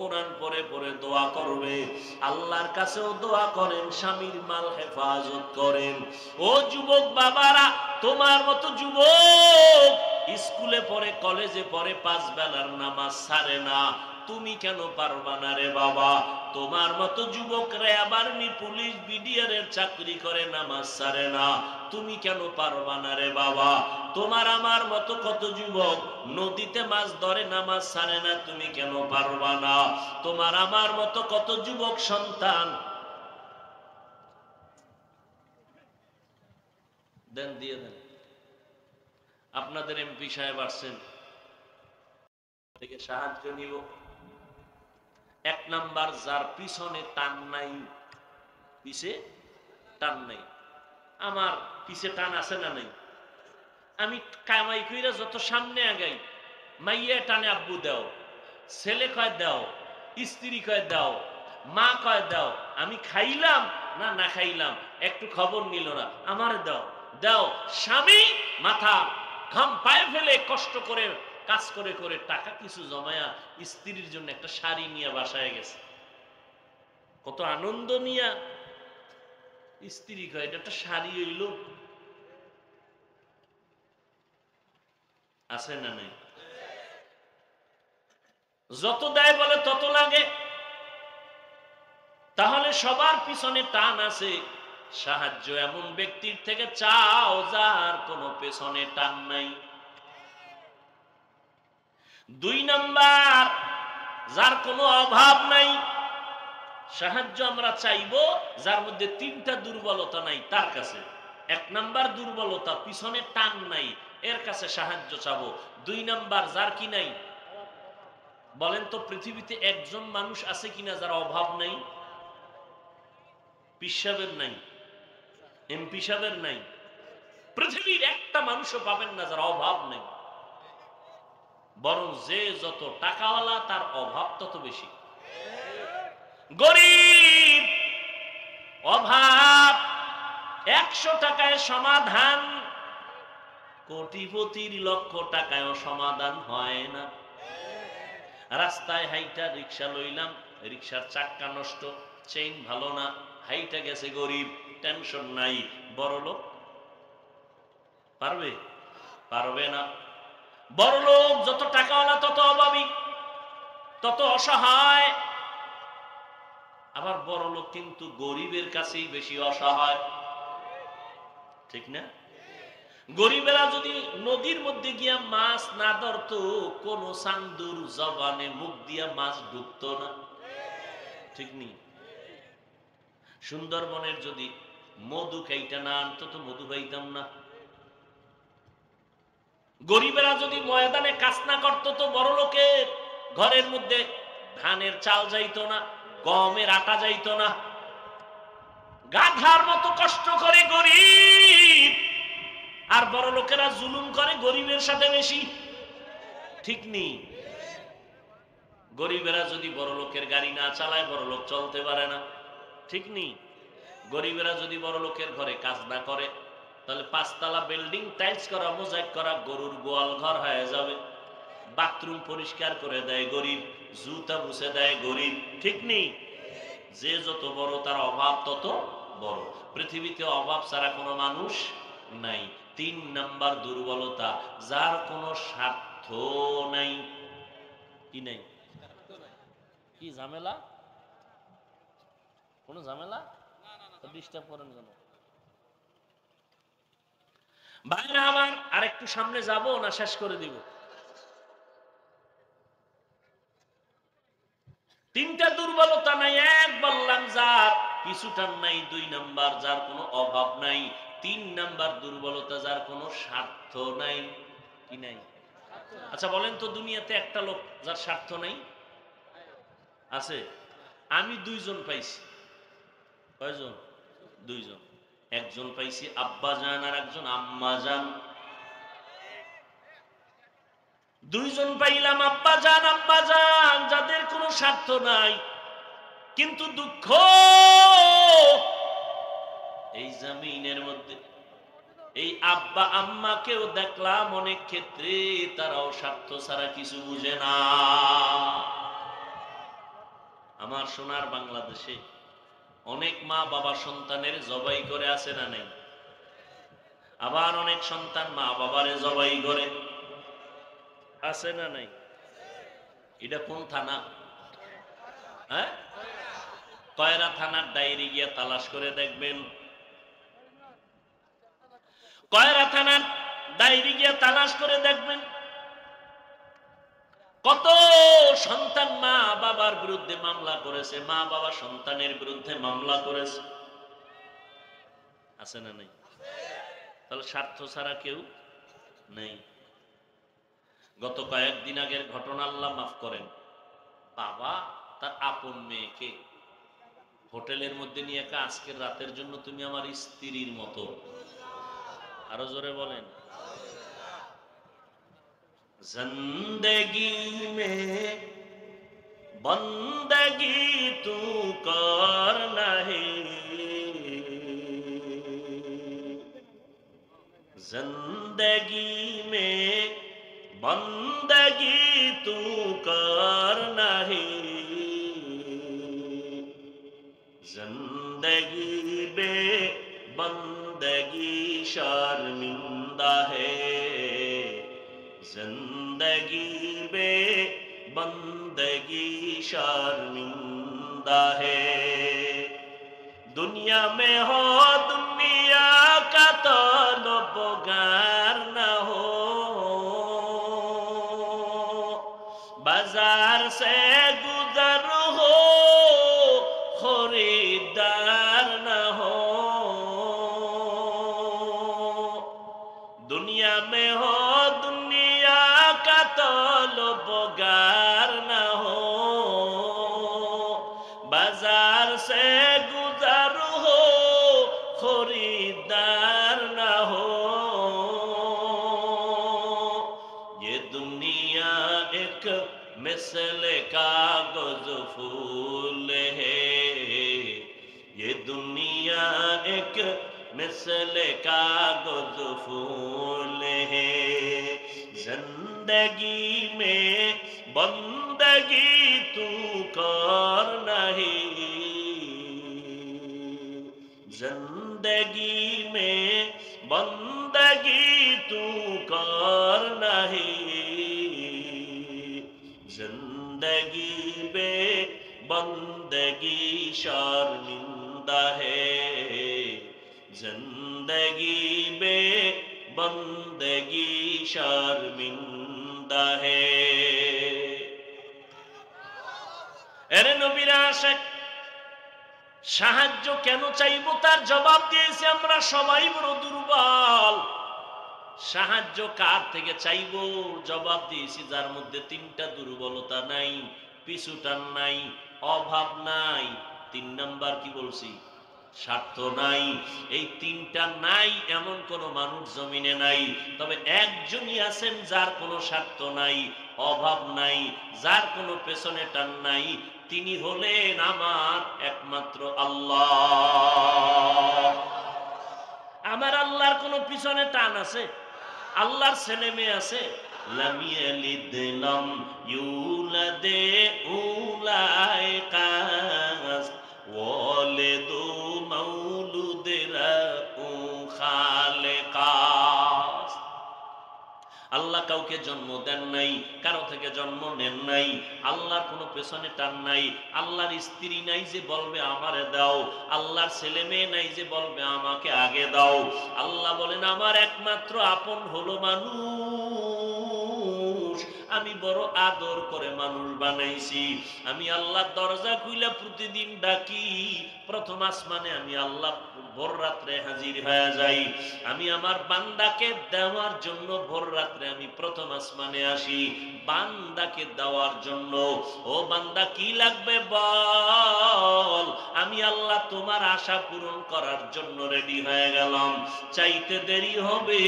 কোরআন পড়ে পড়ে দোয়া করবে, আল্লাহর কাছেও দোয়া করেন, স্বামীর মাল হেফাজত করেন। ও যুবক বাবারা, তোমার মতো যুবক স্কুলে পড়ে, কলেজে পড়ে, 5 বেলার নামাজ ছাড়ে না, তুমি কেন পারবা না রে বাবা? তোমার মতো যুবকরা আবার পুলিশ বিডিআর এর চাকরি করে, নামাজ ছাড়ে না, তুমি কেন পারবা না রে বাবা? তোমার আমার মতো কত যুবক নদীতে মাছ ধরে, নামাজ ছাড়ে না, তুমি কেন পারবা না? তোমার আমার মতো কত যুবক সন্তান দেন, দিয়ে দেন। আপনাদের এমপি সাহেব আসছেন, থেকে সাহায্য নিব। 1 নাম্বার, যার পিছনে টান নাই, পিছে টান নাই। আমার পিছে টান আছে না নাই? আমি কামাই কইরা যত সামনে আগাই, মাইয়া টানে আব্বু দাও, ছেলে কয় দাও, স্ত্রী কয় দাও, মা কয় দাও। আমি খাইলাম না না খাইলাম একটু খবর নিল না, আমার দাও দাও। স্বামী মাথা ঘাম পায়ে ফেলে কষ্ট করে কাজ করে করে টাকা কিছু জমায়া স্ত্রীর জন্য একটা শাড়ি নিয়ে বাসায় গেছে, কত আনন্দ নিয়া। স্ত্রী কয় এটা একটা শাড়ি হইল, আছে না নাই? যত দেয় বলে তত লাগে। তাহলে সবার পিছনে টান আছে। সাহায্য এমন ব্যক্তির থেকে চাও যার কোনো পেছনে টান নাই। 2 নাম্বার, যার কোনো অভাব নাই। সাহায্য আমরা চাইবো যার মধ্যে 3টা দুর্বলতা নাই তার কাছে। 1 নাম্বার দুর্বলতা, পিছনে টান নাই, এর কাছে সাহায্য চাবো। 2 নাম্বার, যার কি নাই। বলেন তো পৃথিবীতে একজন মানুষ আছে কিনা যার অভাব নাই? পীর সাহেবের নাই, এমপি সাহেবের নাই, পৃথিবীর একটা মানুষও পাবেন না যার অভাব নেই। বরং যে যত টাকাওয়ালা তার অভাব তত বেশি। গরিব অভাব 100 টাকায় সমাধান, কোটিপতির লক্ষ টাকায়ও সমাধান হয় না। রাস্তায় হাইটা রিক্সা লইলাম, রিক্সার চাক্কা নষ্ট, চেইন ভালো না, হাইটা গেছে গরিব, টেনশন নাই। বড় লোক পারবে? পারবে না। বড় লোক যত টাকাওয়ালা তত অভাবী, তত অসহায়। আবার বড় লোক কিন্তু গরিবের কাছেই বেশি অসহায়, ঠিক না? গরিবেরা যদি নদীর মধ্যে গিয়া মাছ না ধরতো, কোন চান্দুর জবানে মুখ দিয়া মাছ ঢুকতো না, ঠিক নেই? সুন্দরবনের যদি মধু খাইটা না আনতো তো মধু পাইতাম না। গরিবেরা যদি ময়দানে কাজ না করতো তো বড় লোকের ঘরের মধ্যে ধানের চাল যাইতো না, গমের আটা যাইতো না। গাধার মতো কষ্ট করে গরিব, আর বড় লোকেরা জুলুম করে গরিবের সাথে বেশি, ঠিক নেই? গরিবেরা যদি বড় লোকের গাড়ি না চালায় বড় লোক চলতে পারে না, ঠিক নেই? গরিবেরা যদি বড় লোকের ঘরে কাজ না করে তাহলে 5 তলা বিল্ডিং টাইলস করা, মোজাইক করা গরুর গোয়াল ঘর হয়ে যাবে। বাথরুম পরিষ্কার করে দেয় গরিব, জুতা মুছে দেয় গরিব, ঠিক নেই? যে যত বড় তার অভাব তত বড়। পৃথিবীতে অভাব ছাড়া কোনো মানুষ নাই। 3 নাম্বার দুর্বলতা, যার কোনো স্বার্থ নাই। কি নাই? কি ঝামেলা? কোন ঝামেলা? ডিস্টার্ব করেন কেন ভাইরা আমার? আর একটু সামনে যাব না শেষ করে দিব? 3টা দুর্বলতা নাই। 1 বললাম যার কিছুটা নাই। 2 নাম্বার, যার কোনো অভাব নাই। 3 নাম্বার দুর্বলতা, যার কোনো স্বার্থ নাই। কি নাই? আচ্ছা বলেন তো, দুনিয়াতে একটা লোক যার স্বার্থ নাই আছে? আমি 2 জন পাইছি। কয়জন? 2 জন। একজন পাইছি আব্বা জান আর একজন আম্মা জান। 2 জন পাইলাম আব্বা জান আম্মা জান, যাদের কোনো স্বার্থ নাই। কিন্তু দুঃখ, এই জমিনের মধ্যে এই আব্বা আম্মাকেও দেখলাম অনেক ক্ষেত্রে তারাও স্বার্থ ছাড়া কিছু বুঝে না। আমার সোনার বাংলাদেশে অনেক মা বাবা সন্তানের জবাই করে, আছে না নাই? আবার অনেক সন্তান মা বাবারে জবাই করে, আছে না নাই? এটা কোন থানা? হ্যাঁ, কয়রা থানার ডায়েরি গিয়া তালাশ করে দেখবেন। কয়রা থানার ডায়েরি গিয়া তালাশ করে দেখবেন কত সন্তান মা বাবার বিরুদ্ধে মামলা করেছে, মা বাবা সন্তানের বিরুদ্ধে মামলা করেছে, আছে না নাই? তাহলে স্বার্থ ছাড়া কেউ নেই। গত কয়েকদিন আগের ঘটনা, আল্লাহ মাফ করেন, বাবা তার আপন মেয়েকে হোটেলের মধ্যে নিয়ে একা, আজকের রাতের জন্য তুমি আমার স্ত্রীর মতো, আরো জোরে বলেন, জিंदगी में बंदगी तू कर नहीं, जिंदगी में बंदगी तू कर नहीं, जिंदगी बे बंदगी शर्मिंदा है, जिंदगी बे बंदगी शर्मिंदा है, दुनिया में हो दुनिया का तलबगार न हो, बाजार से गुजर हो खरीदार न हो, दुनिया में हो दुनिया का तलबगार न हो, बाजार से गुजर हो खरीदार न हो, ये दुनिया एक मिसल कागज फूल है, ये दुनिया एक मिसल कागज फूल है, जिंदगी में बंदगी तू कर नहीं, जिंदगी में बंदगी तू कर नहीं, जिंदगी में बंदगी शर्मिंदा है, जिंदगी में बंदगी शर्मिंदा है। এরে নবীর আশিক, সাহায্য কেন চাইবো তার জবাব দিয়েছি আমরা সবাই বড় দুর্বল। সাহায্য কার থেকে চাইবো জবাব দিয়েছি যার মধ্যে তিনটা দুর্বলতা নাই, পিছুটান নাই, অভাব নাই, 3 নাম্বার কি বলছি, স্বার্থ নাই। এই তিনটা নাই এমন কোন মানুষ জমিনে নাই, তবে একজনই আছেন যার কোনো স্বার্থ নাই, অভাব নাই, যার কোনো পেছনে টান নাই, তিনি হলেন আমার একমাত্র আল্লাহ। আমার আল্লাহর কোনো পিছনে টান আছে? আল্লাহর ছেলে মেয়ে আছে? লাম ইয়ালিদ লাম ইউলাদ উলাইকা ওয়ালিদু মাউলুদিরা খালেকা। আল্লাহ কাউকে জন্ম দেন নাই, কারো থেকে জন্ম নেন নাই, আল্লাহর কোনো পেছনে টান নাই, আল্লাহর স্ত্রী নাই যে বলবে আমারে দাও, আল্লাহর ছেলে মেয়ে নাই যে বলবে আমাকে আগে দাও। আল্লাহ বলেন আমার একমাত্র আপন হলো মানুষ, আমি বড় আদর করে মানুষ বানাইছি। আমি আল্লাহর দরজা খুলে প্রতিদিন ডাকি, প্রথম আসমানে আমি আল্লাহ ভোর রাত্রে হাজির হয়ে যাই। আমি আমার বান্দাকে দেওয়ার জন্য ভোর রাত্রে আমি প্রথম আসমানে আসি, বান্দাকে দেওয়ার জন্য। ও বান্দা কি লাগবে বল, আমি আল্লাহ তোমার আশা পূরণ করার জন্য রেডি হয়ে গেলাম। চাইতে দেরি হবে,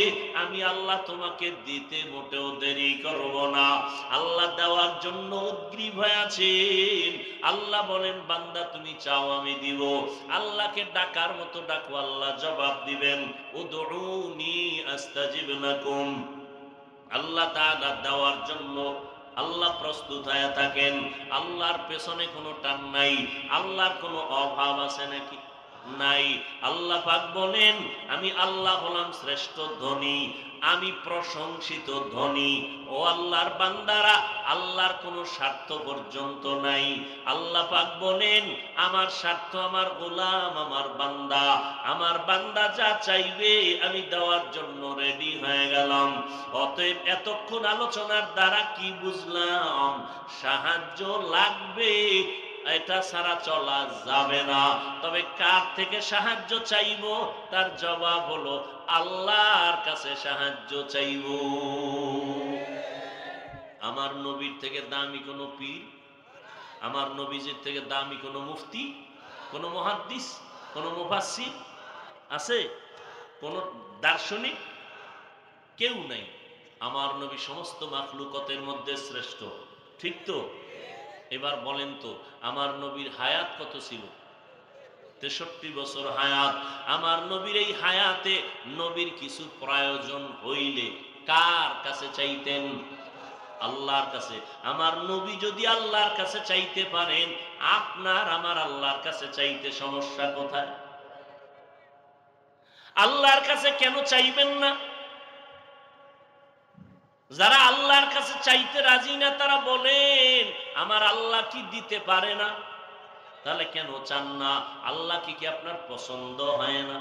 আমি আল্লাহ তোমাকে দিতে মোটেও দেরি করব না। আল্লাহ দেওয়ার জন্য উদ্গ্রীব হয়ে আছেন। আল্লাহ বলেন বান্দা তুমি চাও আমি দিব। আল্লাহকে ডাকার মতো ডাকো, আল্লাহ জবাব দিবেন। উদউনি আস্তাজিব লাকুম। আল্লাহ তাআলা দেওয়ার জন্য আল্লাহ প্রস্তুত হয়ে থাকেন। আল্লাহর পেছনে কোনো টান নাই, আল্লাহর কোনো অভাব আছে নাকি? নাই। আল্লাহ পাক বলেন, আমি আল্লাহ হলাম শ্রেষ্ঠ ধনী, আমি প্রশংসিত ধনী। ও আল্লাহর বান্দারা, আল্লাহর কোনো স্বার্থ পর্যন্ত নাই। আল্লাহ পাক বলেন, আমার স্বার্থ আমার গোলাম, আমার বান্দা যা চাইবে আমি দেওয়ার জন্য রেডি হয়ে গেলাম। অতএব এতক্ষণ আলোচনার দ্বারা কি বুঝলাম? সাহায্য লাগবে, এটা ছাড়া চলা যাবে না। তবে কার থেকে সাহায্য চাইব? তার জবাব হলো আল্লাহর কাছে সাহায্য চাইব। আমার নবীর থেকে দামি কোনো পীর, আমার নবীজির থেকে দামি কোনো মুফতি, কোনো মুহাদ্দিস, কোনো মুফাসসির আছে? কোনো দার্শনিক? কেউ নাই। আমার নবী সমস্ত মাখলুকতের মধ্যে শ্রেষ্ঠ, ঠিক তো? এবার বলেন তো, আমার নবীর হায়াত কত ছিল? 63 বছর হায়াত। আমার নবীর এই হায়াতে নবীর কিছু প্রয়োজন হইলে কার কাছে চাইতেন? আল্লাহর কাছে। আমার নবী যদি আল্লাহর কাছে চাইতে পারেন, আপনার আমার আল্লাহর কাছে চাইতে সমস্যা কোথায়? আল্লাহর কাছে কেন চাইবেন না? যারা আল্লাহর কাছে চাইতে রাজি না তারা বলেন, আমার আল্লাহ কি দিতে পারে না? তাহলে কেন চান না? আল্লাহ কি আপনার পছন্দ হয় না?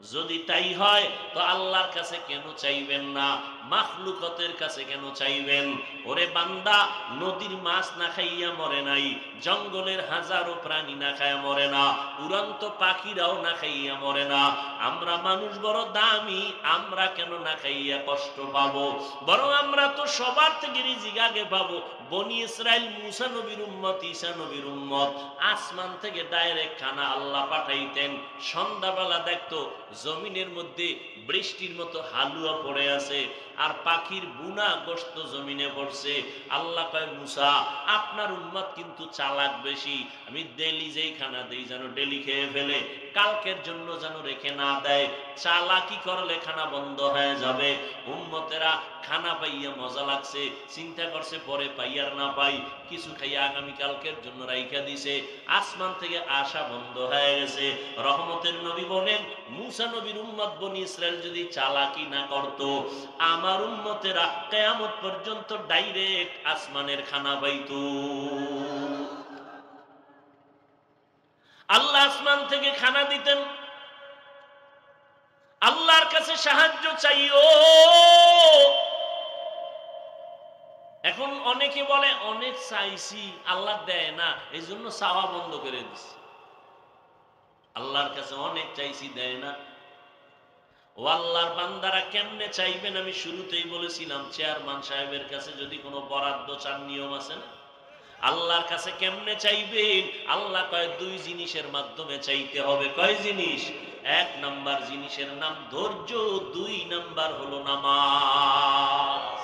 যদি তাই হয় তো আল্লাহর কাছে কেন চাইবেন না? মাখলুকতের কাছে কেন চাইবেন? ওরে বান্দা, নদীর মাছ না খাইয়া মরে নাই, জঙ্গলের হাজারো প্রাণী না খাইয়া মরে না, উড়ন্ত পাখিরাও না খাইয়া মরে না। আমরা মানুষ বড় দামি, আমরা কেন না খাইয়া কষ্ট পাবো? বরং আমরা তো সবার থেকে রিজিক আগে পাবো। বনি ইসরাইল, মুসা নবীর উম্মত, ঈসা নবীর উম্মত, আসমান থেকে ডাইরেক্ট খানা আল্লাহ পাঠাইতেন। সন্ধ্যাবেলা দেখতো জমিনের মধ্যে বৃষ্টির মতো হালুয়া পড়ে আছে, আর পাখির বুনা গোশত জমিনে পড়ছে। আল্লাহ কয়, মুসা, আপনার উম্মত কিন্তু চালাক বেশি, আমি ডেলি যেই খানা দেই যেন ডেলি খেয়ে ফেলে, কালকের জন্য যেন রেখে না দেয়। চালাকি করলে খানা বন্ধ হয়ে যাবে। উম্মতেরা খানা পাইয়া মজা লাগছে, চিন্তা করছে পরে পাই আর না পাই, কিছু খাইয়া আগামী কালকের জন্য রাইখা দিছে। আসমান থেকে আসা বন্ধ হয়ে গেছে। রহমতের নবী বলেন, মুসা নবীর উম্মত বনি ইসরাইল যদি চালাকি না করত, আমার উম্মতেরা কিয়ামত পর্যন্ত ডাইরেক্ট আসমানের খানা পাইতো। আল্লাহ আসমান থেকে খানা দিতেন। আল্লাহর কাছে সাহায্য চাইও। এখন অনেকে বলে, অনেক চাইছি আল্লাহ দেয় না, এই জন্য চাওয়া বন্ধ করে দিছি। আল্লাহর কাছে অনেক চাইছি, দেয় না। ও আল্লাহর বান্দারা কেমনে চাইবেন? আমি শুরুতেই বলেছিলাম, চেয়ারম্যান সাহেবের কাছে যদি কোনো বরাদ্দ চান, নিয়ম আছে না? আল্লাহর কাছে কেমনে চাইবেন? আল্লাহ কয়, দুই জিনিসের মাধ্যমে চাইতে হবে। কয় জিনিস? এক নাম্বার জিনিসের নাম ধৈর্য, দুই নাম্বার হলো নামাজ।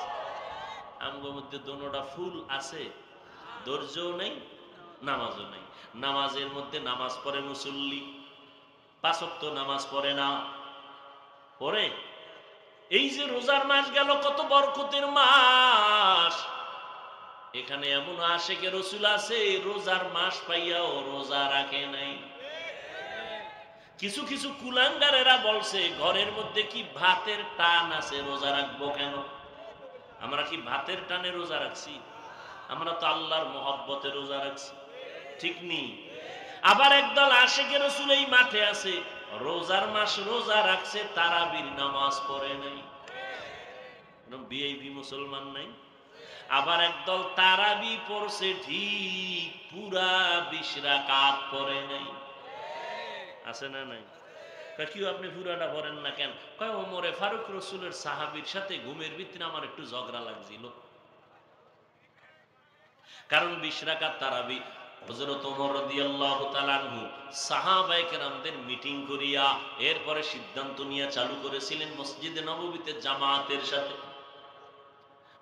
আমগোর মধ্যে দোনোটা ফুল আছে, ধৈর্যও নেই, নামাজও নেই। নামাজের মধ্যে নামাজ পড়ে মুসল্লি, 5 ওয়াক্ত নামাজ পড়ে না। পড়ে। এই যে রোজার মাস গেল, কত বরকতের মাস। এখানে এমন আশেকে রসুল আছে, রোজার মাস পাইয়াও রোজা রাখে নাই। কিছু কিছু কুলাঙ্গারেরা বলছে, ঘরের মধ্যে কি ভাতের টান আছে, রোজা রাখবো কেন? আমরা কি ভাতের টানে রোজা রাখছি? আমরা তো আল্লাহর মহব্বতে রোজা রাখছি, ঠিক নেই? আবার একদল আশেকে রসুল এই মাঠে আছে, রোজার মাস রোজা রাখছে, তারাবির নামাজ পড়ে নাই, ভিআইপি মুসলমান নাই। আবার একদল তারাবি পড়ছে ঠিক, পুরা 20 রাকাত পড়ে নাই। আছে না নাই? কেউ আপনি পুরাটা পড়েন না কেন? কয়, ওমরে ফারুক রসুলের সাহাবীর সাথে ঘুমের ভিতরে আমার একটু ঝগড়া লাগছিল। কারণ 20 রাকাত তারাবি হযরত ওমর রাদিয়াল্লাহু তাআলা আনহু সাহাবায়ে কেরামদের মিটিং করিয়া এরপরে সিদ্ধান্ত নিয়ে চালু করেছিলেন মসজিদে নববীতে জামাতের সাথে।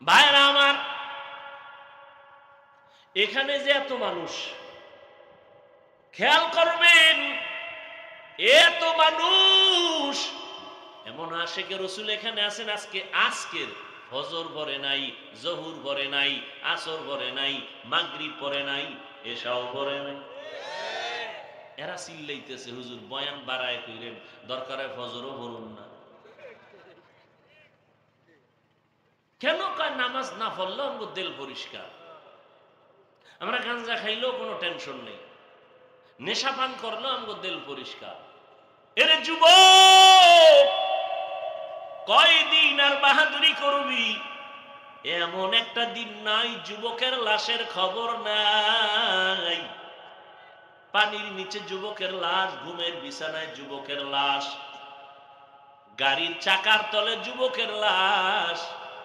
ভাইরা আমার, এখানে যে এত মানুষ, খেয়াল করবেন, এত মানুষ, এমন আশেকে রসুল এখানে আছেন। আজকের ফজর পড়ে নাই, জহুর পড়ে নাই, আসর পড়ে নাই, মাগরিব পড়ে নাই, এশাও পড়ে নাই। এরা চিল্লাইতেছে হুজুর বয়ান বাড়ায় কইরেন, দরকারে ফজরও পড়ুন না। কেন কয় নামাজ না পড়লেও আমাদের দিল পরিষ্কার, আমরা গাঁজা খাইলেও কোনো টেনশন নেই, নেশা পান করলেও আমাদের দিল পরিষ্কার। এরে যুবক, কয়দিন আর বাহাদুরি করবি? এমন একটা দিন নাই যুবকের লাশের খবর নাই। পানির নিচে যুবকের লাশ, ঘুমের বিছানায় যুবকের লাশ, গাড়ির চাকার তলে যুবকের লাশ।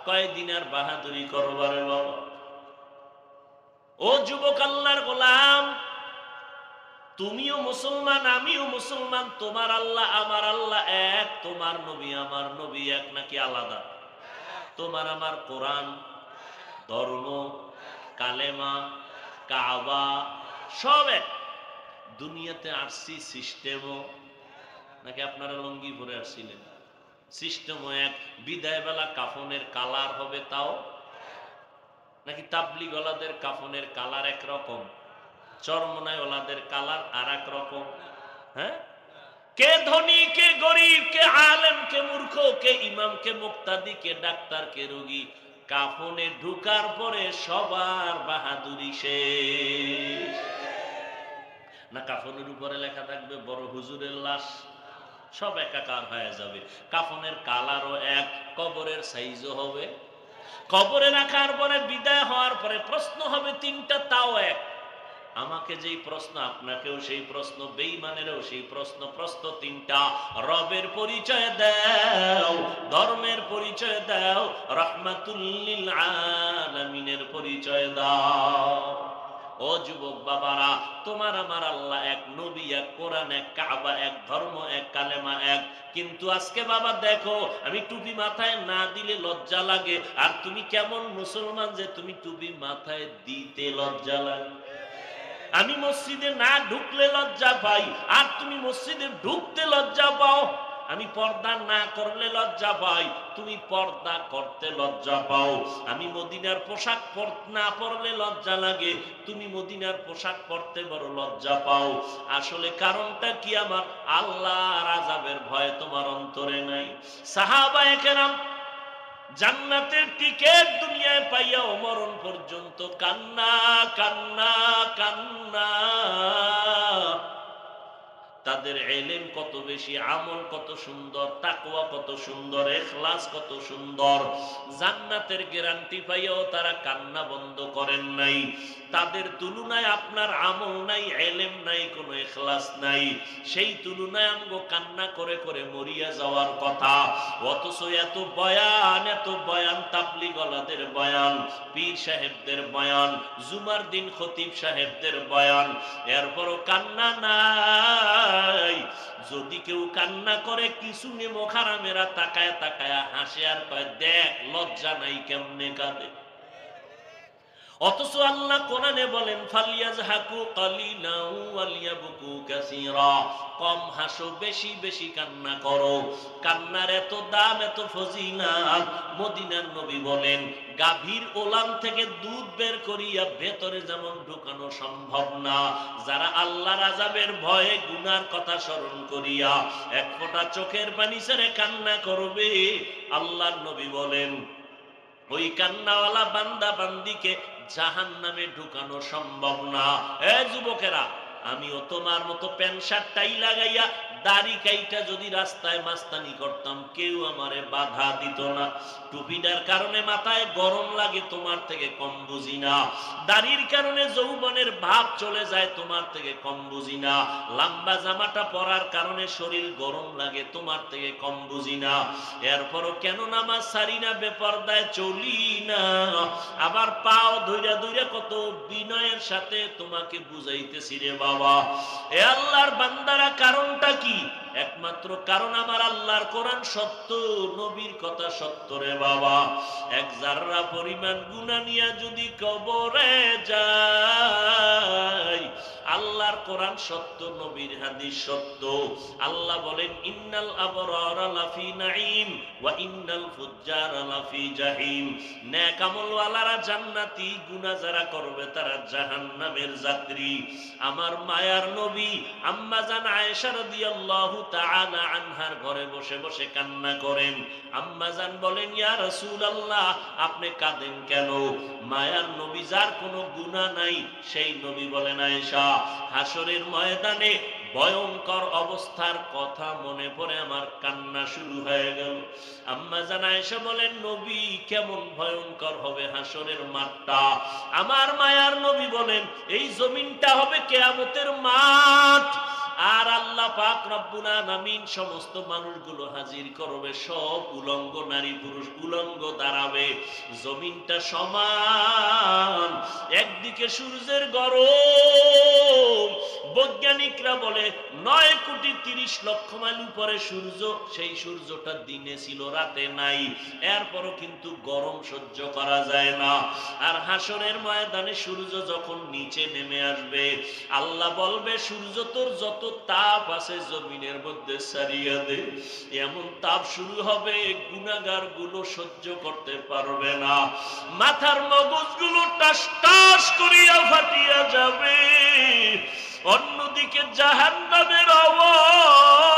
কয়দিন আর বাহাদুরি করবার বাবা? ও যুবক আল্লাহর গোলাম, তুমিও মুসলমান, আমিও মুসলমান, তোমার আল্লাহ আমার আল্লাহ এক, তোমার নবী আমার নবী এক নাকি আলাদা? তোমার আমার কোরআন, ধর্ম, কালেমা, কাবা সব এক। দুনিয়াতে আসছি সিস্টেমও নাকি আপনারা লঙ্গি পরে আসছিলেন? সিস্টেমও এক। বিদায় বেলা কাফনের কালার হবে তাও নাকি তাবলিগ ওয়ালাদের কাফনের কালার একরকম, চরমনায় ওলাদের কালার আর এক রকম? হ্যাঁ, কে ধনী কে গরিব, কে আলেম কে মূর্খ, কে ইমাম কে মুক্তাদি, কে ডাক্তার কে রোগী, কাফনে ঢুকার পরে সবার বাহাদুরি শেষ। না কাফনের উপরে লেখা থাকবে বড় হুজুরের লাশ, সব একাকার হয়ে যাবে। কাফনের কালারও এক, কবরের সাইজও হবে। কবরে রাখার পরে বিদায় হওয়ার পরে প্রশ্ন হবে তিনটা, তাও এক। আমাকে যেই প্রশ্ন, আপনাকেও সেই প্রশ্ন, বেঈমানেরও সেই প্রশ্ন। প্রশ্ন তিনটা: রবের পরিচয় দাও, ধর্মের পরিচয় দাও, রাহমাতুল লিল আলামিনের পরিচয় দাও। ও যুবক বাবারা, তোমার আমার আল্লাহ এক, নবী এক, কোরআন এক, কাবা এক, ধর্ম এক, কালেমা এক। কিন্তু আজকে বাবা দেখো, আমি টুপি মাথায় না দিলে লজ্জা লাগে। আর তুমি কেমন মুসলমান যে তুমি টুপি মাথায় দিতে লজ্জা লাগে? আমি মসজিদে না ঢুকলে লজ্জা পাই, আর তুমি মসজিদে ঢুকতে লজ্জা পাও। আমি পর্দা না করলে লজ্জা পাই, তুমি পর্দা করতে লজ্জা পাও। আমি মদিনার পোশাক না পরলে লজ্জা লাগে, তুমি মদিনার পোশাক পরতে বড় লজ্জা পাও। আসলে কারণটা কি? আমার আল্লাহর আযাবের ভয় তোমার অন্তরে নাই। সাহাবায়ে কেরাম জান্নাতের টিকেট দুনিয়ায় পাইয়াও মরণ পর্যন্ত কান্না কান্না কান্না। তাদের ইলম কত বেশি, আমল কত সুন্দর, তাকওয়া কত সুন্দর, ইখলাস কত সুন্দর। জান্নাতের গ্যারান্টি পাইয়াও তারা কান্না বন্ধ করেন নাই। তাদের তুলনায় আপনার আমল নাই, ইলম নাই, কোনো ইখলাস নাই। সেই তুলনায় আমগো কান্না করে করে মরিয়া যাওয়ার কথা। অথচ এত বয়ান, তাবলীগ ওয়ালাদের বয়ান, পীর সাহেবদের বয়ান, জুমার দিন খতিব সাহেবদের বয়ান, এরপরও কান্না নাই। যদি কেউ কান্না করে, কিছু নেমো খারামেরা তাকায় তাকায় হাসে আর কয়, দেখ লজ্জা নাই কেমনে কাঁদে। অথচ আল্লাহ কোরআনে বলেন, ফালিয়াজহাকু কালিলাও ওয়ালিয়াবকু কাসীরা, কম হাসো, বেশি বেশি কান্না করো। কান্নার এত দাম, এত ফজিলত। মদিনার নবী বলেন, গাভীর ওলান থেকে দুধ বের করিয়া ভেতরে যেমন ঢুকানো সম্ভব না, যারা আল্লাহর আযাবের ভয়ে গুনার কথা স্মরণ করিয়া এক ফোঁটা চোখের পানি ছেড়ে কান্না করবে, আল্লাহর নবী বলেন ওই কান্নাওয়ালা বান্দা বান্দিকে জাহান্নামে ঢুকানো সম্ভব না। এ যুবকেরা, আমিও তোমার মতো প্যান্ট শার্ট টাই লাগাইয়া দাড়ি কাইটা যদি রাস্তায় মাস্তানি করতাম, কেউ আমারে বাধা দিত না। টুপিটার কারণে মাথায় গরম লাগে, তোমার থেকে কম বুঝি না। দাড়ির কারণে যৌবনের ভাব চলে যায়, তোমার থেকে কম বুঝি না। লম্বা জামাটা পরার কারণে শরীর গরম লাগে, তোমার থেকে কম বুঝি না। এরপরও কেন নামাজ ছাড়ি না, বেপরদায় চলি না। আবার পাও ধইরা ধইরা কত বিনয়ের সাথে তোমাকে বুঝাইতেছি রে বাবা। এ আল্লাহর বান্দারা, কারণটা কি? একমাত্র কারণ আমার আল্লাহর কোরআন সত্য, নবীর কথা সত্য রে বাবা। এক জাররা পরিমাণ গুনাহ নিয়ে যদি কবরে যাই, আল্লাহর কোরআন সত্য, নবীর হাদিস সত্য। আল্লাহ বলেন ইন্নাল আবরারা লাফি নাঈম ওয়া ইন্নাল ফুজ্জারা লাফি জাহিম। নেক আমলওয়ালারা জান্নাতি, গুনাহ যারা করবে তারা জাহান্নামের যাত্রী। আমার মায়ার নবী আম্মা জান আয়েশা রাদিয়াল্লাহু তাআলা আনহার ঘরে বসে বসে কান্না করেন। আম্মা জান বলেন ইয়া রাসূলুল্লাহ, আপনি কাঁদেন কেন? মায়ার নবী যার কোনো গুনাহ নাই সেই নবী বলেন আয়েশা, হাসরের ময়দানে ভয়ঙ্কর অবস্থার কথা মনে পড়ে আমার কান্না শুরু হয়ে গেল। আম্মা জান আয়েশা বলেন নবী কেমন ভয়ঙ্কর হবে হাসরের মাঠটা? আমার মায়ার নবী বলেন এই জমিনটা হবে কিয়ামতের মাঠ, আর আল্লাহ পাক রব্বুল আলামিন সমস্ত মানুষগুলো হাজির করবে, সব উলঙ্গ নারী পুরুষ উলঙ্গ দাঁড়াবে, জমিনটা সমান, একদিকে সূর্যের গরম, বৈজ্ঞানিকরা বলে 9,30,00,000 মাইল উপরে সূর্য, সেই সূর্যটা দিনে ছিল রাতে নাই, এরপরও কিন্তু গরম সহ্য করা যায় না। আর হাসরের ময়দানে সূর্য যখন নিচে নেমে আসবে, আল্লাহ বলবে সূর্য তোর যত তাপ আছে জমিনের মধ্যে সারিয়া দে। এমন তাপ শুরু হবে গুনাহগার গুলো সহ্য করতে পারবে না, মাথার মগজগুলো টাস টাস করিয়া ফাটিয়া যাবে। অন্যদিকে জাহান্নামের আওয়াজ,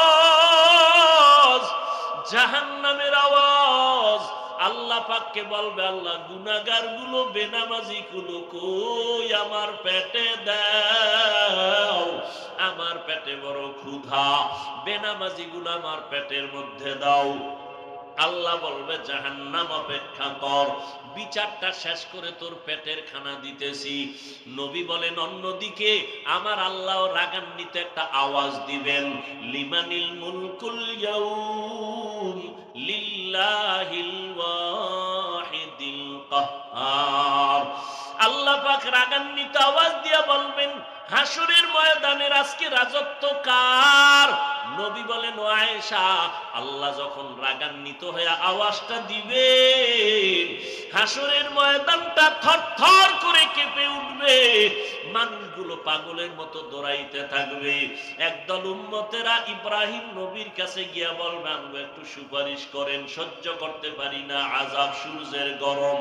জাহান্নামের আওয়াজ, আল্লাহ পাককে বলবে আল্লাহ গুনাহগার গুলো বেনামাজি গুলো কই, আমার পেটে দাও, আমার পেটে বড় ক্ষুধা, বেনামাজি গুলো আমার পেটের মধ্যে দাও। আল্লাহ বলবে জাহান্নাম অপেক্ষা কর, বিচারটা শেষ করে তোর পেটের খানা দিতেছি। নবী বলেন অন্যদিকে আমার আল্লাহ রাগান্বিত একটা আওয়াজ দিবেন, লিমানিল মুলকুল ইয়াউম লিল্লাহিল ওয়াহিদিল কাহ্হার। আল্লাহ পাক রাগান্বিত আওয়াজ দিয়া বলবেন হাসরের ময়দানের আজকে রাজত্ব কার? নবী বলেন ও আয়েশা, আল্লাহ যখন রাগান্বিত হয়ে আওয়াজটা দিবে হাসরের ময়দানটা থরথর করে কেঁপে উঠবে, মানুষগুলো পাগলের মতো দৌড়াইতে থাকবে। একদল উম্মতেরা ইব্রাহিম নবীর কাছে গিয়া বলবে আমরা একটু সুপারিশ করেন, সহ্য করতে পারি না আযাব, সূর্যের গরম।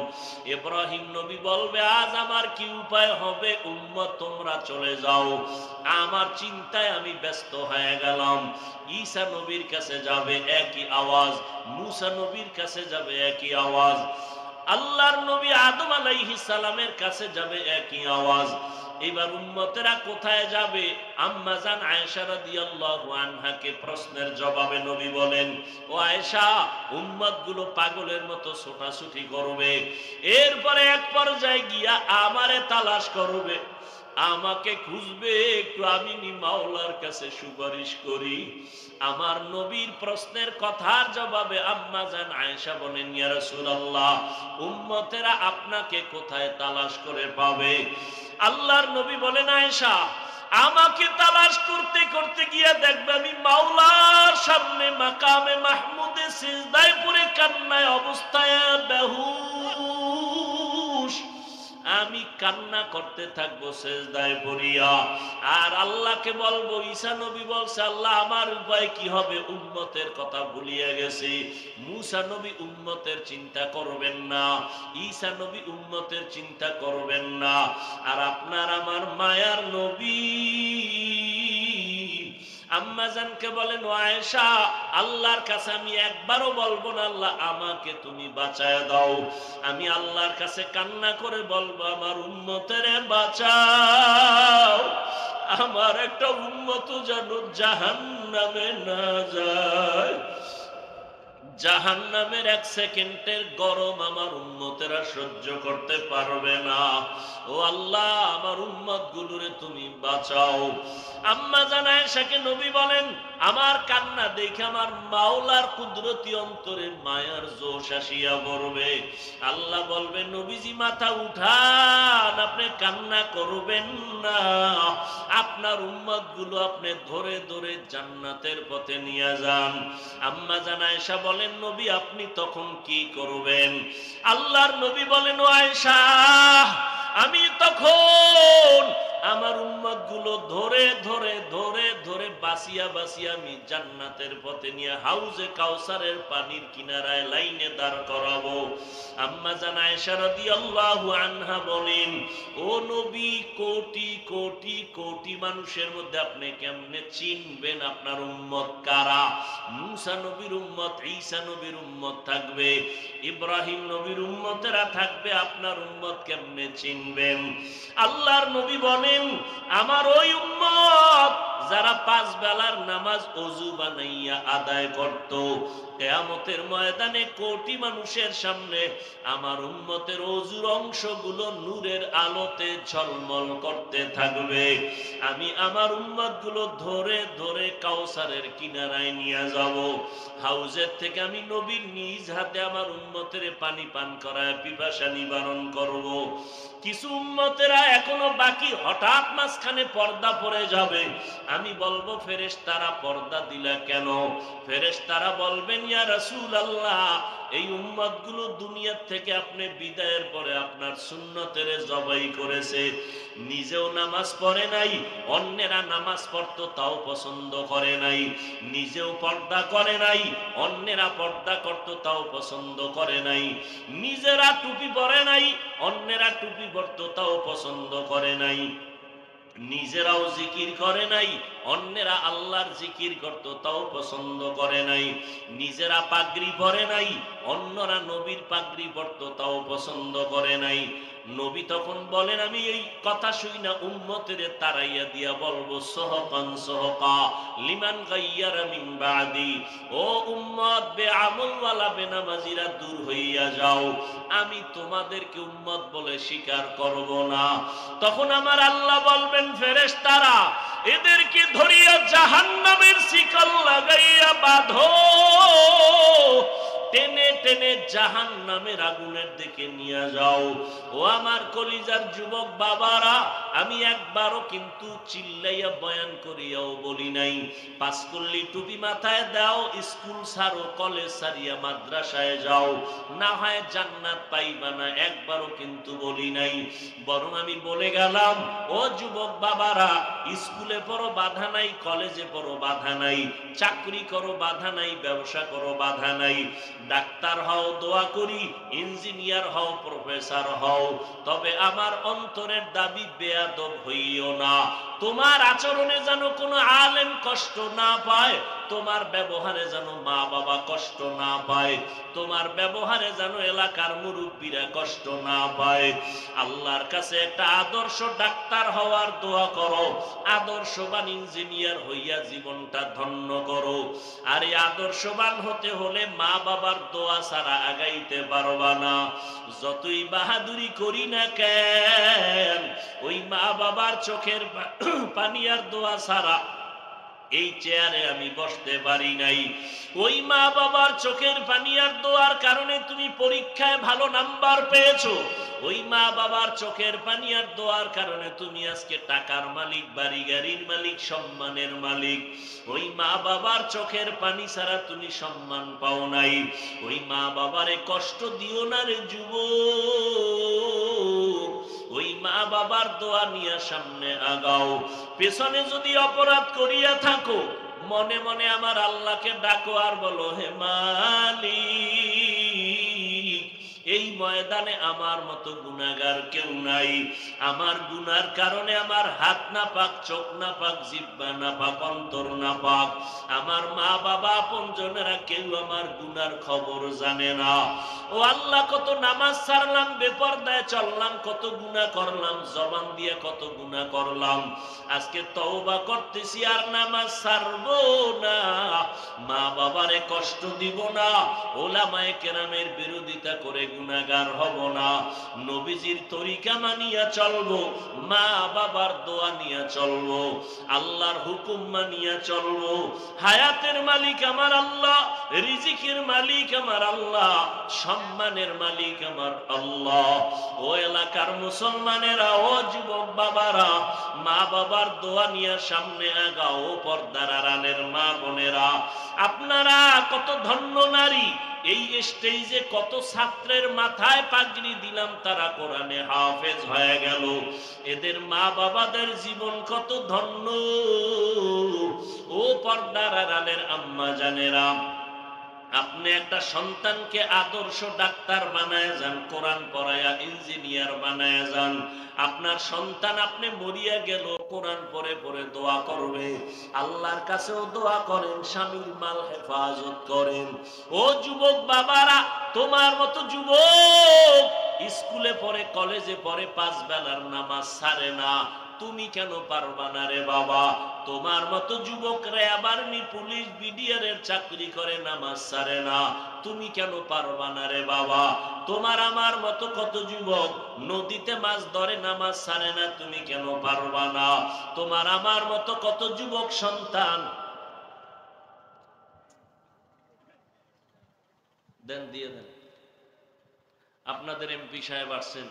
ইব্রাহিম নবী বলবে আজ আমার কি উপায় হবে, উম্মত তোমরা চলে যাও, আমার চিন্তায় আমি ব্যস্ত হয়ে গেলাম। ঈসা নবীর কাছে যাবে একই আওয়াজ, মূসা নবীর কাছে যাবে একই আওয়াজ, আল্লাহর নবী আদম আলাইহিস সালামের কাছে যাবে একই আওয়াজ। এবার উম্মতেরা কোথায় যাবে? আম্মা জান আয়েশা রাদিয়াল্লাহু আনহাকে প্রশ্নের জবাবে নবী বলেন ও আয়েশা, উম্মতগুলো পাগলের মতো ছোটাছুটি করবে, এরপরে এক পর্যায়ে গিয়া আমারে তালাশ করবে, আমাকে খুঁজবে, একটু আমি মাওলার কাছে সুপারিশ করি। আমার নবীর প্রশ্নের কথার জবাবে আম্মা জান আয়েশা বলেন ইয়া রাসূলুল্লাহ, উম্মতেরা আপনাকে কোথায় তালাশ করে পাবে? আল্লাহর নবী বলেন আয়েশা, আমাকে তালাশ করতে করতে গিয়ে দেখবে আমি মাওলার সামনে মাকামে মাহমুদে সিজদায় পড়ে কান্নায় অবস্থায় বেহুশ, আমি কান্না করতে থাকবো সেজদায় পড়িয়া, আর আল্লাহকে বলবো ঈসা নবী বলছে আল্লাহ আমার উপায় কি হবে, উম্মতের কথা ভুলিয়ে গেছি। মূসা নবী উম্মতের চিন্তা করবেন না, ঈসা নবী উম্মতের চিন্তা করবেন না, আর আপনার আমার মায়ার নবী আম্মা জানকে বলেন ও আয়েশা, আল্লাহর কাছে আমি একবারও বলবো না আল্লাহ আমাকে তুমি বাঁচায় দাও, আমি আল্লাহর কাছে কান্না করে বলবো আমার উম্মতেরে বাঁচাও, আমার একটা উম্মত যেন জাহান্নামে না যায়, জাহান্নামের 1 সেকেন্ডের গরম আমার উম্মতেরা সহ্য করতে পারবে না, ও আল্লাহ আমার উম্মত গুলোরে তুমি বাঁচাও। আম্মা জান আয়েশাকে নবী বলেন আমার কান্না দেখে আমার মাওলার কুদরতি অন্তরে মায়ার জোশ আসিয়া পড়বে, আল্লাহ বলবে নবীজি মাথা উঠান, আপনি কান্না করবেন না, আপনার উম্মত গুলো আপনি ধরে ধরে জান্নাতের পথে নিয়ে যান। আম্মা জান আয়েশা বলেন নবী আপনি তখন কি করবেন? আল্লাহর নবী বলেন ও আয়েশা, আমি তখন আমার উম্মত গুলো ধরে ধরে ধরে ধরে বাসিয়া বাসিয়া আমি জান্নাতের পথে নিয়ে হাউজে কাউসারের পানির কিনারায় লাইনে দাঁড় করাবো। আম্মা জান আয়েশা রাদিয়াল্লাহু আনহা বলেন, ও নবী, কোটি কোটি কোটি মানুষের মধ্যে আপনি কেমনে চিনবেন আপনার উম্মত কারা? মুসা নবীর উম্মত, ঈসা নবীর উম্মত থাকবে, ইব্রাহিম নবীর উম্মতেরা থাকবে, আপনার উম্মত কেমনে চিনবেন? আল্লাহর নবী বলেন, আমার ওই উম্মত যারা 5 বেলার নামাজ ওযু বানাইয়া আদায় করত, কিয়ামতের ময়দানে কোটি মানুষের সামনে আমার উম্মতের ওযুর অংশগুলো নূরের আলোতে ঝলমল করতে থাকবে। আমি আমার উম্মতগুলো ধরে ধরে কাউসারের কিনারায় নিয়ে যাব। হাউজের থেকে আমি নবীর নিজ হাতে আমার উম্মতের পানি পান করায় পিপাসা নিবারণ করব। কিছু উম্মতেরা এখনো বাকি, হঠাৎ মাঝখানে পর্দা পড়ে যাবে। আমি বলবো, ফেরেশতারা পর্দা দিলা কেন? ফেরেশতারা বলবেন, ইয়া রাসূলুল্লাহ, এই উম্মতগুলো দুনিয়ার থেকে আপনি বিদায়ের পরে আপনার সুন্নতের জবাই করেছে, নিজেও নামাজ পড়ে নাই, অন্যেরা নামাজ পড়তো তাও পছন্দ করে নাই, নিজেও পর্দা করে নাই, অন্যেরা পর্দা করতো তাও পছন্দ করে নাই, নিজেরা টুপি পরে নাই, অন্যেরা টুপি পরতো তাও পছন্দ করে নাই, নিজেরাও জিকির করে নাই, অন্যেরা আল্লাহর জিকির করতো তাও পছন্দ করে নাই, নিজেরা পাগড়ি পরে নাই, অন্যরা নবীর পাগড়ি পরতো তাও পছন্দ করে নাই। নবী তখন বলেন, আমি এই কথা শুই না উম্মতের তারাইয়া দিয়া বলবো, সহকান সহকা লিমান গাইয়ারা মিন বাদি। ও উম্মত বেআমল ওয়ালা বেনামাজিরা দূর হইয়া যাও, আমি তোমাদেরকে উম্মত বলে স্বীকার করব না। তখন আমার আল্লাহ বলবেন, ফেরেশতারা এদেরকে ধরিয়া জাহান্নামের শিকল লাগাইয়া বাঁধো, টেনে টেনে জাহান্নামের আগুনের দিকে নিয়ে যাও। ও আমার কলিজার যুবক বাবারা, আমি একবারও কিন্তু চিল্লাইয়া বয়ান করিয়াও বলি নাই, 5 কল্লি টুপি মাথায় দাও, স্কুল ছাড়ো, কলেজ ছাড়িয়া মাদ্রাসায় যাও, না হয় জান্নাত পাইবা না, একবারও কিন্তু বলি নাই। বরং আমি বলে গেলাম, ও যুবক বাবারা, স্কুলে পড়ো বাধা নাই, কলেজে পড়ো বাধা নাই, চাকরি করো বাধা নাই, ব্যবসা করো বাধা নাই, ডাক্তার হও দোয়া করি, ইঞ্জিনিয়ার হও, প্রফেসর হও, তবে আমার অন্তরের দাবি বেয়াদব হইও না। তোমার আচরণে যেন কোনো আলেম কষ্ট না পায়, তোমার ব্যবহারে যেন মা বাবা কষ্ট না পায়, তোমার ব্যবহারে যেন এলাকার মুরব্বীরা কষ্ট না পায়। আল্লাহর কাছে একটা আদর্শ ডাক্তার হওয়ার দোয়া করো, আদর্শবান ইঞ্জিনিয়ার হইয়া জীবনটা ধন্য করো। আর এই আদর্শবান হতে হলে মা বাবার দোয়া ছাড়া আগাইতে পারবা না। যতই বাহাদুরি করি না কেন, ওই মা বাবার চোখের পানি আর দোয়া ছাড়া এই চেয়ারে আমি বসতে পারি নাই। ওই মা বাবার চোখের পানি আর দোয়ার কারণে তুমি পরীক্ষায় ভালো নাম্বার পেয়েছো, ওই মা বাবার চোখের পানি আর দোয়ার কারণে তুমি আজকে টাকার মালিক, বাড়ি গাড়ির মালিক, সম্মানের মালিক। ওই মা বাবার চোখের পানি ছাড়া তুমি সম্মান পাও নাই। ওই মা বাবারে কষ্ট দিও না রে যুবক, ওই মা বাবার দোয়া নিয়ে সামনে আগাও। পেছনে যদি অপরাধ করিয়া থাকো, মনে মনে আমার আল্লাহকে ডাকো আর বলো, হে মালিক, এই ময়দানে আমার মতো গুনাহগার কেউ নাই। আমার গুনার কারণে আমার হাত না পাক, চোখ না পাক, জিহ্বা না পাক, অন্তর না পাক। আমার মা বাবা আপনজনেরা কেউ আমার গুনার খবর জানে না। ও আল্লাহ, কত নামাজ ছাড়লাম, বেপরদায় চললাম, কত গুনাহ করলাম, জবান দিয়ে কত গুনাহ করলাম। আজকে তওবা করতেছি আর নামাজ ছাড়বো না, মা বাবারে কষ্ট দিব না, ওলামায়ে কেরামের বিরোধিতা করে গুনাহগার হব না, নবীজির তরিকা মানিয়া চলবো, মা বাবার দোয়া নিয়ে চলবো, আল্লাহর হুকুম মানিয়া চলবো। হায়াতের মালিক আমার আল্লাহ, রিজিকের মালিক আমার আল্লাহ, সম্মানের মালিক আমার আল্লাহ। ও এলাকার মুসলমানেরা, ও যুবক বাবারা, মা বাবার দোয়া নিয়ে সামনে আগাও। পর্দার আড়ালের মা বোনেরা, আপনারা কত ধন্য নারী, এই স্টেজে কত ছাত্রের মাথায় পাগড়ি দিলাম, তারা কোরআনে হাফেজ হয়ে গেল। এদের মা বাবাদের জীবন কত ধন্য। ও পর্দার আড়ালের আম্মা জানেরা, আপনি একটা সন্তানকে আদর্শ ডাক্তার বানায় যান, কোরআন পড়ায়া ইঞ্জিনিয়ার বানায় যান। আপনার সন্তান আপনি মরিয়া গেল কোরআন পড়ে পড়ে দোয়া করবে, আল্লাহর কাছেও দোয়া করেন, স্বামীর মাল হেফাজত করেন। ও যুবক বাবারা, তোমার মতো যুবক স্কুলে পড়ে, কলেজে পড়ে, 5 বেলার নামাজ ছাড়ে না, তুমি কেন পারবা না রে বাবা? তোমার মতো যুবকরা আবার পুলিশ বিডিআরের চাকরি করে, নামাজ ছাড়ে না, তুমি কেন পারবা না রে বাবা? তোমার আমার মতো কত যুবক নদীতে মাছ ধরে, নামাজ ছাড়ে না, তুমি কেন পারবা না? তোমার আমার মতো কত যুবক সন্তান দেন, দিয়ে দেন। আপনাদের এমপি সাহেব আসছেন,